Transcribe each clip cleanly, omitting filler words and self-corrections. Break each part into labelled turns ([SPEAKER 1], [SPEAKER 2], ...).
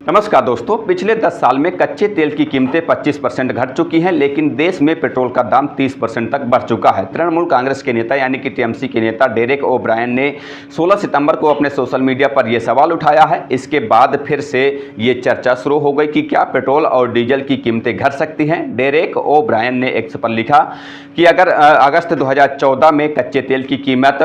[SPEAKER 1] नमस्कार दोस्तों, पिछले 10 साल में कच्चे तेल की कीमतें 25% घट चुकी हैं, लेकिन देश में पेट्रोल का दाम 30% तक बढ़ चुका है। तृणमूल कांग्रेस के नेता यानी कि टीएमसी के नेता डेरेक ओ ब्रायन ने 16 सितंबर को अपने सोशल मीडिया पर यह सवाल उठाया है। इसके बाद फिर से ये चर्चा शुरू हो गई कि क्या पेट्रोल और डीजल की कीमतें घट सकती हैं। डेरेक ओ ब्रायन ने एक्स पर लिखा कि अगर अगस्त 2014 में कच्चे तेल की कीमत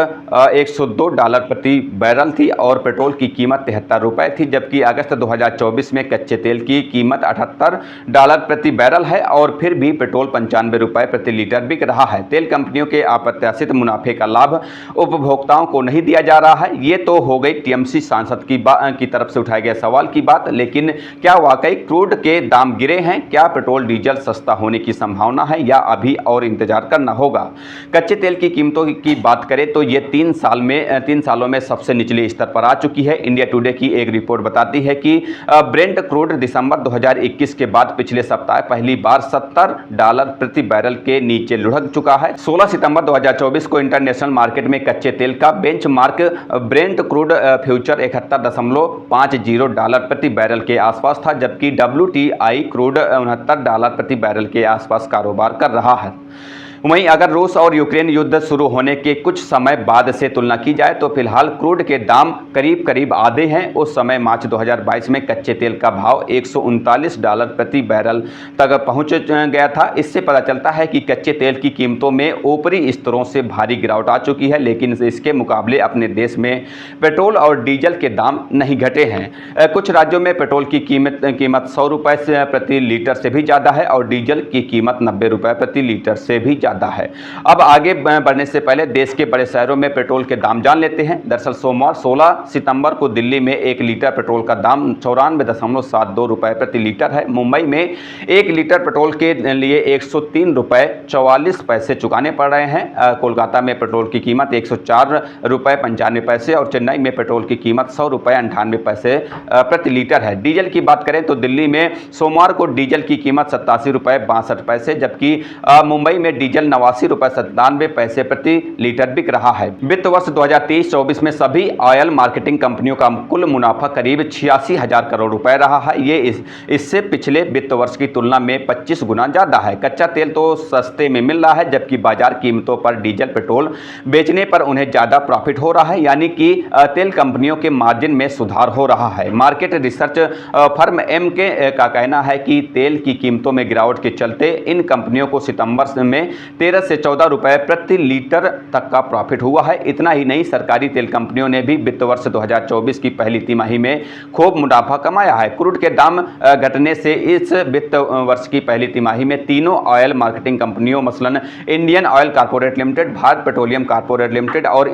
[SPEAKER 1] $102 प्रति बैरल थी और पेट्रोल की कीमत $73 थी, जबकि अगस्त 2024 में कच्चे तेल की कीमत $78 प्रति बैरल है और फिर भी पेट्रोल ₹95 प्रति लीटर बिक रहा है। तेल कंपनियों के अप्रत्याशित मुनाफे का लाभ उपभोक्ताओं को नहीं दिया जा रहा है। ये तो हो गई टीएमसी सांसद की तरफ से उठाए गए सवाल की बात, लेकिन क्या वाकई क्रूड के दाम गिरे हैं? क्या पेट्रोल डीजल सस्ता होने की संभावना है या अभी और इंतजार करना होगा? कच्चे तेल की कीमतों की बात करें तो ये 3 सालों में सबसे निचले स्तर पर आ चुकी है। इंडिया टुडे की एक रिपोर्ट बताती है कि ब्रेंट क्रूड दिसंबर 2021 के बाद पिछले सप्ताह पहली बार $70 प्रति बैरल के नीचे लुढ़क चुका है। 16 सितंबर 2024 को इंटरनेशनल मार्केट में कच्चे तेल का बेंचमार्क ब्रेंट क्रूड फ्यूचर $71.50 प्रति बैरल के आसपास था, जबकि WTI क्रूड $69 प्रति बैरल के आसपास कारोबार कर रहा है। वहीं अगर रूस और यूक्रेन युद्ध शुरू होने के कुछ समय बाद से तुलना की जाए तो फिलहाल क्रूड के दाम करीब करीब आधे हैं। उस समय मार्च 2022 में कच्चे तेल का भाव $139 प्रति बैरल तक पहुंच गया था। इससे पता चलता है कि कच्चे तेल की कीमतों में ऊपरी स्तरों से भारी गिरावट आ चुकी है, लेकिन इसके मुकाबले अपने देश में पेट्रोल और डीजल के दाम नहीं घटे हैं। कुछ राज्यों में पेट्रोल की कीमत $100 प्रति लीटर से भी ज़्यादा है और डीजल की कीमत $90 प्रति लीटर से भी है। अब आगे बढ़ने से पहले देश के बड़े शहरों में पेट्रोल के दाम जान लेते हैं। दरअसल सोमवार 16 सितंबर को दिल्ली में 1 लीटर पेट्रोल का दाम $94.72 प्रति लीटर है। मुंबई में 1 लीटर पेट्रोल के लिए $103.44 चुकाने पड़ रहे हैं। कोलकाता में पेट्रोल की कीमत $104.95 और चेन्नई में पेट्रोल की कीमत $100.98 प्रति लीटर है। डीजल की बात करें तो दिल्ली में सोमवार को डीजल की कीमत $87.62, जबकि मुंबई में डीजल $89.97 प्रति लीटर बिक रहा है। वित्त वर्ष 2023-24 में सभी ऑयल मार्केटिंग कंपनियों का कुल मुनाफा करीब 86,000 करोड़ रुपए रहा है। ये इससे पिछले वित्त वर्ष की तुलना में 25 गुना ज्यादा है। कच्चा तेल तो सस्ते में मिल रहा है, जबकि बाजार कीमतों पर डीजल पेट्रोल बेचने पर उन्हें ज्यादा प्रॉफिट हो रहा है, यानी कि तेल कंपनियों के मार्जिन में सुधार हो रहा है। मार्केट रिसर्च फर्म एमके का कहना है कि तेल की कीमतों में गिरावट के चलते इन कंपनियों को सितंबर में $13 से $14 प्रति लीटर तक का प्रॉफिट हुआ है। इतना ही नहीं, सरकारी तेल कंपनियों ने भी वित्त वर्ष 2024 की पहली तिमाही में खूब मुनाफा कमाया है। क्रूड के दाम घटने से इस वित्त वर्ष की पहली तिमाही में तीनों ऑयल मार्केटिंग कंपनियों मसलन Indian oil corporate limited, Bharat petroleum corporate limited और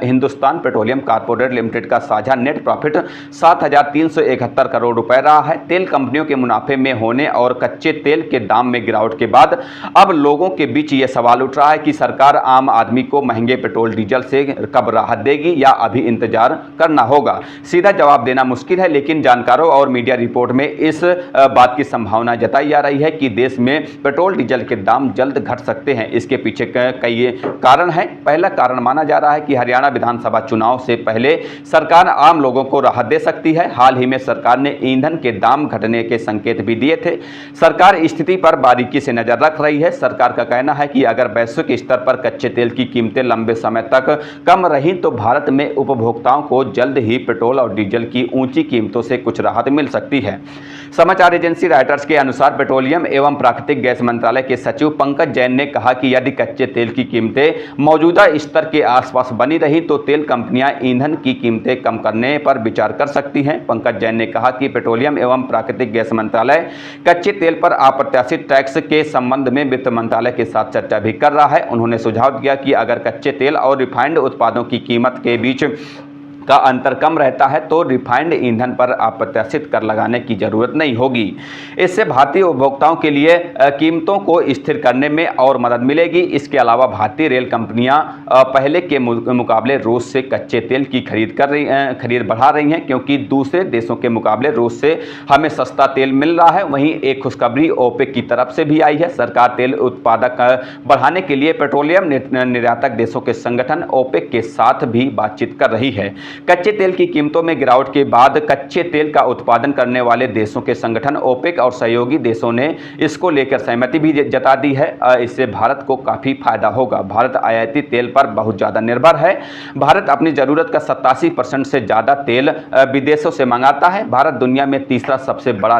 [SPEAKER 1] हिंदुस्तान पेट्रोलियम कॉर्पोरेट लिमिटेड का साझा नेट प्रॉफिट 7,371 करोड़ रुपए रहा है। तेल कंपनियों के मुनाफे में होने और कच्चे तेल के दाम में गिरावट के बाद अब लोगों के बीच यह सवाल उठ रहा है कि सरकार आम आदमी को महंगे पेट्रोल डीजल से कब राहत देगी या अभी इंतजार करना होगा। सीधा जवाब देना मुश्किल है, लेकिन जानकारों और मीडिया रिपोर्ट में इस बात की संभावना जताई जा रही है कि देश में पेट्रोल डीजल के दाम जल्द घट सकते हैं। इसके पीछे कई कारण हैं। पहला कारण माना जा रहा है कि हरियाणा विधानसभा चुनाव से पहले सरकार आम लोगों को राहत दे सकती है। हाल ही में सरकार ने ईंधन के दाम घटने के संकेत भी दिए थे। सरकार स्थिति पर बारीकी से नजर रख रही है। सरकार का कहना है कि अगर वैश्विक स्तर पर कच्चे तेल की कीमतें लंबे समय तक कम रहीं तो भारत में उपभोक्ताओं को जल्द ही पेट्रोल और डीजल की ऊंची कीमतों से कुछ राहत मिल सकती है। समाचार एजेंसी रॉयटर्स के अनुसार पेट्रोलियम एवं प्राकृतिक गैस मंत्रालय के सचिव पंकज जैन ने कहा कि यदि कच्चे तेल की कीमतें मौजूदा स्तर के आसपास बनी रही तो तेल कंपनियां ईंधन की कीमतें कम करने पर विचार कर सकती हैं। पंकज जैन ने कहा कि पेट्रोलियम एवं प्राकृतिक गैस मंत्रालय कच्चे तेल पर अप्रत्याशित टैक्स के संबंध में वित्त मंत्रालय के साथ चर्चा भी कर रहा है। उन्होंने सुझाव दिया कि अगर कच्चे तेल और रिफाइंड उत्पादों की कीमत के बीच का अंतर कम रहता है तो रिफाइंड ईंधन पर अप्रत्याशित कर लगाने की जरूरत नहीं होगी। इससे भारतीय उपभोक्ताओं के लिए कीमतों को स्थिर करने में और मदद मिलेगी। इसके अलावा भारतीय रेल कंपनियां पहले के मुकाबले रूस से कच्चे तेल की खरीद बढ़ा रही हैं, क्योंकि दूसरे देशों के मुकाबले रूस से हमें सस्ता तेल मिल रहा है। वहीं एक खुशखबरी ओपेक की तरफ से भी आई है। सरकार तेल उत्पादक बढ़ाने के लिए पेट्रोलियम निर्यातक देशों के संगठन ओपेक के साथ भी बातचीत कर रही है। कच्चे तेल की कीमतों में गिरावट के बाद कच्चे तेल का उत्पादन करने वाले देशों के संगठन ओपेक और सहयोगी देशों ने इसको लेकर सहमति भी जता दी है। इससे भारत को काफ़ी फायदा होगा। भारत आयाती तेल पर बहुत ज़्यादा निर्भर है। भारत अपनी ज़रूरत का 87% से ज़्यादा तेल विदेशों से मंगाता है। भारत दुनिया में तीसरा सबसे बड़ा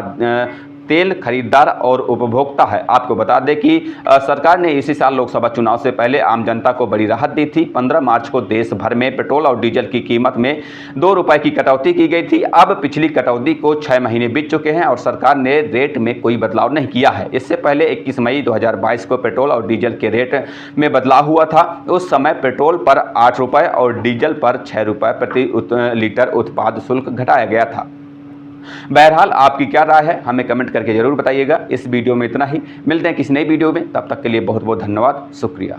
[SPEAKER 1] तेल खरीदार और उपभोक्ता है। आपको बता दें कि सरकार ने इसी साल लोकसभा चुनाव से पहले आम जनता को बड़ी राहत दी थी। 15 मार्च को देश भर में पेट्रोल और डीजल की कीमत में 2 रुपए की कटौती की गई थी। अब पिछली कटौती को 6 महीने बीत चुके हैं और सरकार ने रेट में कोई बदलाव नहीं किया है। इससे पहले 21 मई 2022 को पेट्रोल और डीजल के रेट में बदलाव हुआ था। उस समय पेट्रोल पर 8 रुपए और डीजल पर 6 रुपए प्रति लीटर उत्पाद शुल्क घटाया गया था। बहरहाल आपकी क्या राय है हमें कमेंट करके जरूर बताइएगा। इस वीडियो में इतना ही, मिलते हैं किसी नई वीडियो में, तब तक के लिए बहुत बहुत धन्यवाद, शुक्रिया।